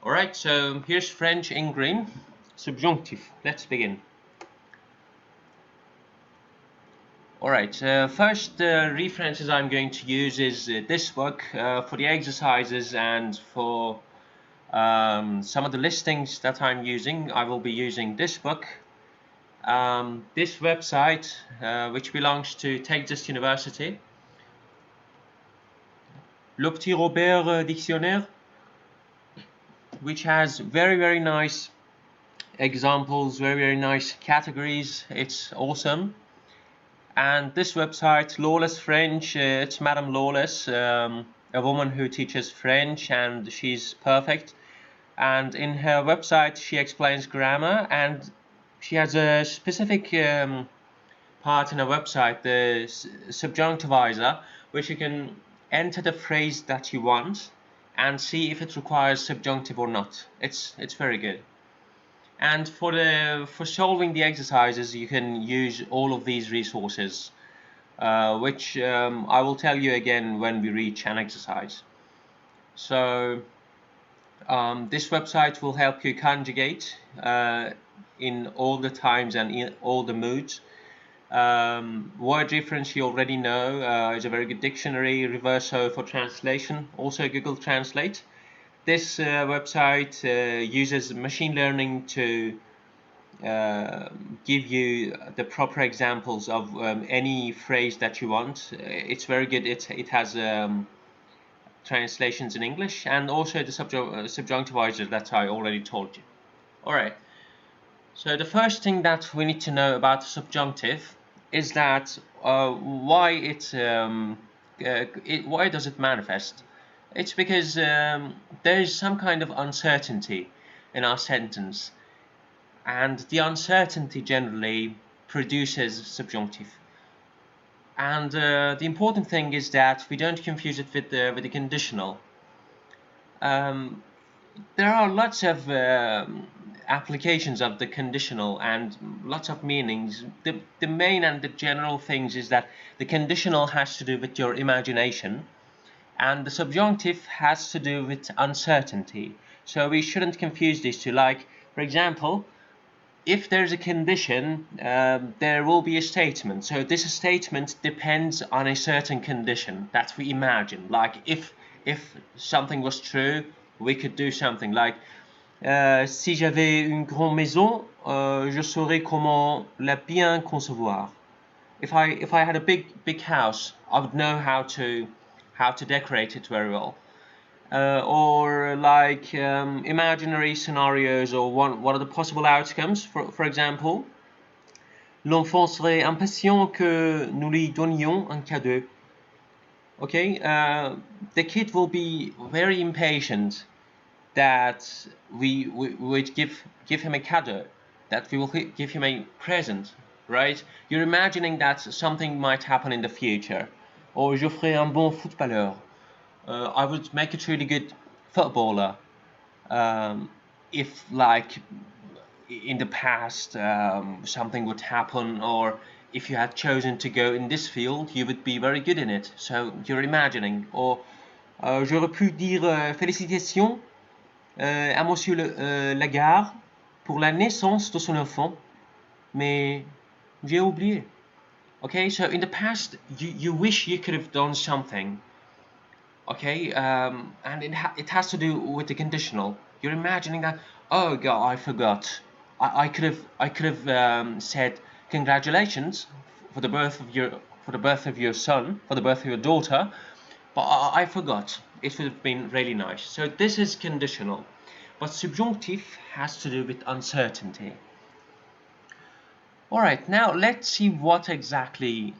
Alright, so here's French in green. Subjunctive. Let's begin. Alright, first references I'm going to use is this book for the exercises, and for some of the listings that I'm using, I will be using this book. This website, which belongs to Texas University. Le Petit Robert Dictionnaire, which has very nice examples, very nice categories. It's awesome. And this website, Lawless French, it's Madame Lawless, a woman who teaches French, and she's perfect. And in her website she explains grammar, and she has a specific part in her website, the subjunctivizer, which you can enter the phrase that you want and see if it requires subjunctive or not. It's very good. And for solving the exercises, you can use all of these resources, which I will tell you again when we reach an exercise. So this website will help you conjugate in all the times and in all the moods. Word difference you already know, is a very good dictionary. Reverso for translation, also Google Translate. This website uses machine learning to give you the proper examples of any phrase that you want. It's very good. It has translations in English, and also the subjunctivizer that I already told you. Alright, so the first thing that we need to know about the subjunctive is that why does it manifest? It's because there is some kind of uncertainty in our sentence, and the uncertainty generally produces subjunctive. And the important thing is that we don't confuse it with the conditional. There are lots of applications of the conditional and lots of meanings. The main and the general things is that the conditional has to do with your imagination, and the subjunctive has to do with uncertainty. So we shouldn't confuse these two. Like, for example, if there's a condition, there will be a statement. So this statement depends on a certain condition that we imagine. Like, if something was true, we could do something. Like, si j'avais une grande maison, je saurais comment la bien concevoir. If I had a big house, I would know how to decorate it very well. Or like imaginary scenarios, or what are the possible outcomes. For example, l'enfant serait impatient que nous lui donnions un cadeau. Okay, the kid will be very impatient that we would give him a cadeau, that we will give him a present, right? You're imagining that something might happen in the future. Or je ferai un bon footballeur. I would make a truly good footballer if, like, in the past something would happen, or if you had chosen to go in this field, you would be very good in it. So you're imagining. Or j'aurais pu dire félicitations à Monsieur Lagarde pour la naissance de son enfant, mais j'ai oublié. Okay, so in the past you wish you could have done something. Okay, and it has to do with the conditional. You're imagining that, oh God, I forgot. I could have said congratulations for the birth of your son, for the birth of your daughter, but I forgot. It would have been really nice. So this is conditional, but subjunctive has to do with uncertainty. All right, now let's see what exactly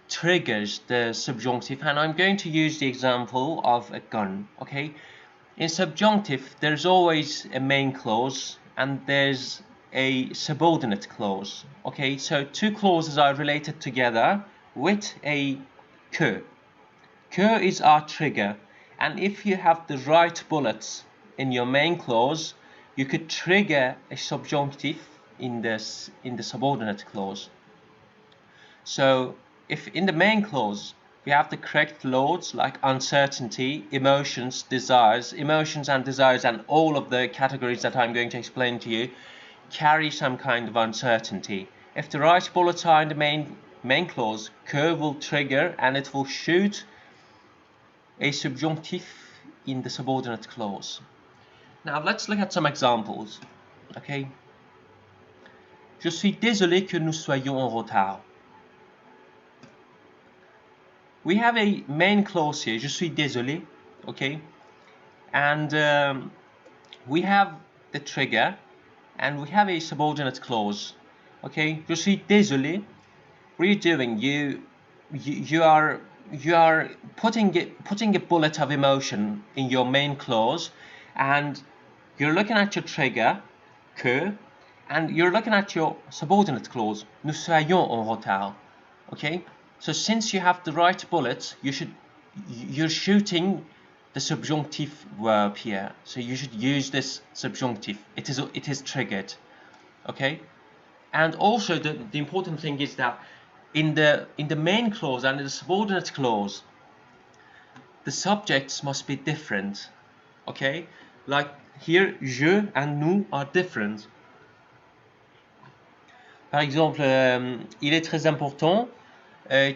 triggers the subjunctive, and I'm going to use the example of a gun. Okay, in subjunctive there's always a main clause and there's a subordinate clause. Okay, so two clauses are related together with a que. Que is our trigger, and if you have the right bullets in your main clause, you could trigger a subjunctive in the subordinate clause. So if in the main clause we have the correct clauses like uncertainty, emotions, desires. Emotions and desires and all of the categories that I'm going to explain to you carry some kind of uncertainty. If the right bullets are in the main clause, que will trigger and it will shoot a subjunctive in the subordinate clause. Now let's look at some examples. Okay. Je suis désolé que nous soyons en retard. We have a main clause here, je suis désolé, okay? And we have the trigger and we have a subordinate clause, okay? Je suis désolé. What are you doing? You are putting a bullet of emotion in your main clause, and you're looking at your trigger, que, and you're looking at your subordinate clause, nous soyons en retard, okay? So since you have the right bullet, you're shooting the subjunctive verb here. So you should use this subjunctive. It is triggered, okay? And also the important thing is that in the main clause and in the subordinate clause, the subjects must be different, okay? Like here, je and nous are different. Par exemple, il est très important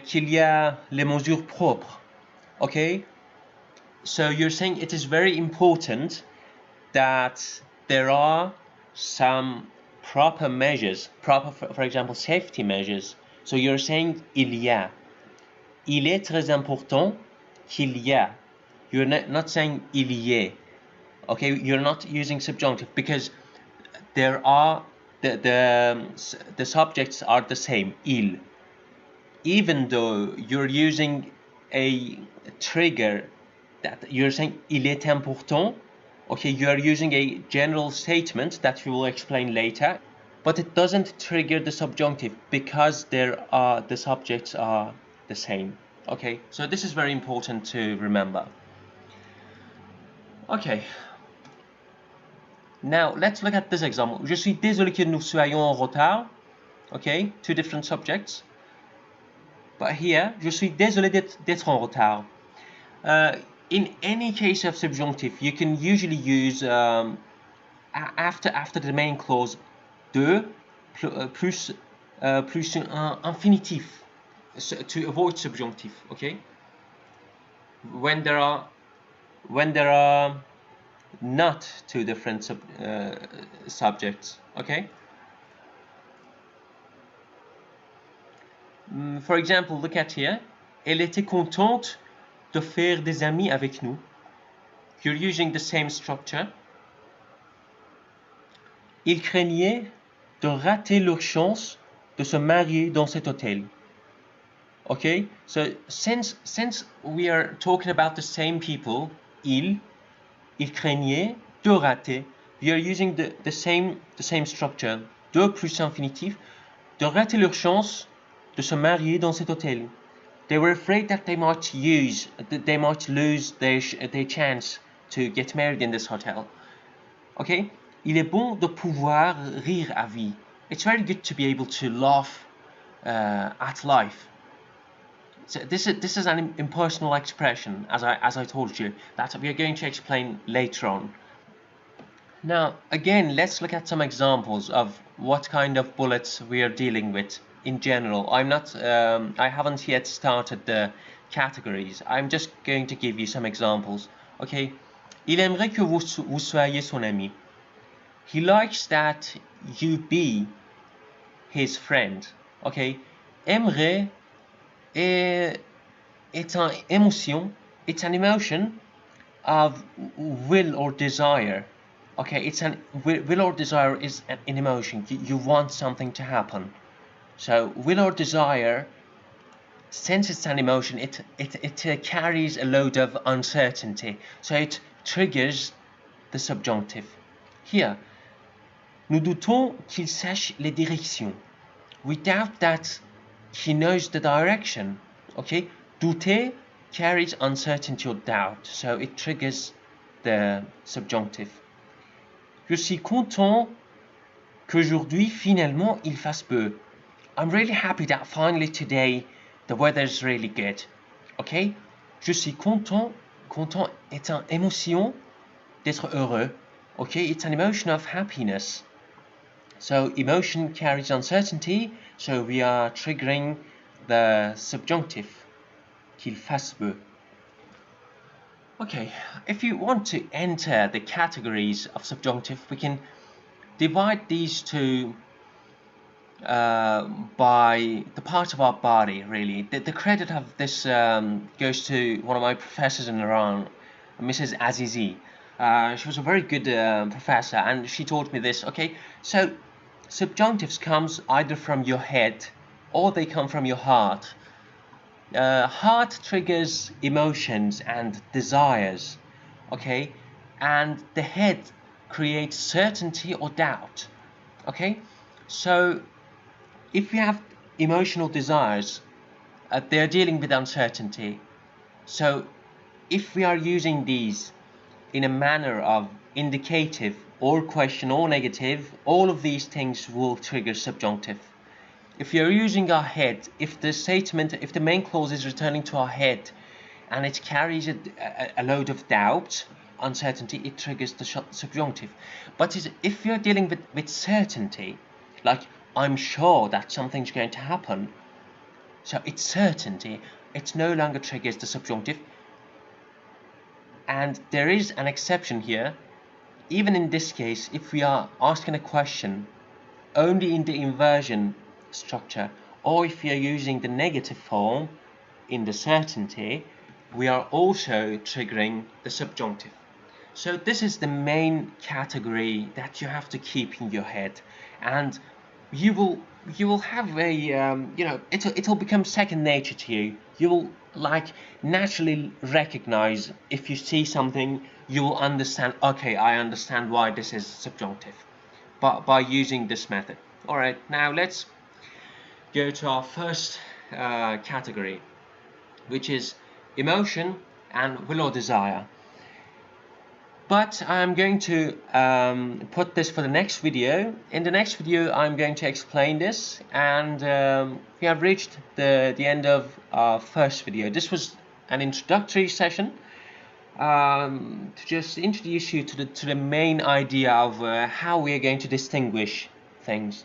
qu'il y a les mesures propres, okay? So you're saying it is very important that there are some proper measures, for example, safety measures. So you're saying il y a. Il est très important qu'il y a. You're not saying il y ait. Okay, you're not using subjunctive because there are the subjects are the same, il. Even though you're using a trigger that you're saying il est important, okay, you are using a general statement that we will explain later, but it doesn't trigger the subjunctive because the subjects are the same. Okay, so this is very important to remember. Okay, now let's look at this example. Je suis désolé que nous soyons en retard. Okay, two different subjects. But here, je suis désolé d'être en retard. In any case of subjunctive, you can usually use after the main clause de plus un infinitif to avoid subjunctive. Okay, when there are not two different subjects. Okay. For example, look at here. Elle était contente de faire des amis avec nous. You're using the same structure. Ils craignaient de rater leur chance de se marier dans cet hôtel. Okay, so since we are talking about the same people, ils craignaient de rater. We are using the same structure. De plus infinitif, de rater leur chance de se marier dans cet hôtel. They were afraid that they might lose their chance to get married in this hotel. Okay? Il est bon de pouvoir rire à vie. It's very good to be able to laugh at life. So this is an impersonal expression, as I told you, that we are going to explain later on. Now, again, let's look at some examples of what kind of bullets we are dealing with in general. I haven't yet started the categories. I'm just going to give you some examples. Okay, il aimerait que vous soyez son ami. He likes that you be his friend. Okay, aimerait est une émotion. It's an emotion of will or desire. Okay, will or desire is an emotion. You want something to happen. So will or desire, since it's an emotion, it carries a load of uncertainty. So it triggers the subjunctive. Here, nous doutons qu'il sache les directions. We doubt that he knows the direction. Okay, douter carries uncertainty or doubt, so it triggers the subjunctive. Je suis content qu'aujourd'hui finalement il fasse beau. I'm really happy that finally today the weather is really good. Ok? Je suis content. Content est une émotion d'être heureux. Okay? It's an emotion of happiness. So emotion carries uncertainty, so we are triggering the subjunctive. Qu'il fasse beau. Okay, if you want to enter the categories of subjunctive, we can divide these two by the part of our body, really. The credit of this goes to one of my professors in Iran, Mrs. Azizi. She was a very good professor, and she taught me this. Okay, so subjunctives comes either from your head or they come from your heart. Heart triggers emotions and desires, okay, and the head creates certainty or doubt. Okay, so if we have emotional desires, they're dealing with uncertainty. So if we are using these in a manner of indicative or question or negative, all of these things will trigger subjunctive. If you're using our head, if the main clause is returning to our head and it carries a load of doubt, uncertainty, it triggers the subjunctive. But if you're dealing with certainty, like I'm sure that something's going to happen, so it's certainty, it no longer triggers the subjunctive. And there is an exception here. Even in this case, if we are asking a question only in the inversion structure, or if we are using the negative form in the certainty, we are also triggering the subjunctive. So this is the main category that you have to keep in your head, and you will have a it'll become second nature to you. You will like naturally recognize if you see something, you will understand. Okay, I understand why this is subjunctive, but by using this method. All right, now let's go to our first category, which is emotion and will or desire. But I'm going to put this for the next video. In the next video, I'm going to explain this, and we have reached the end of our first video. This was an introductory session to just introduce you to the main idea of how we are going to distinguish things.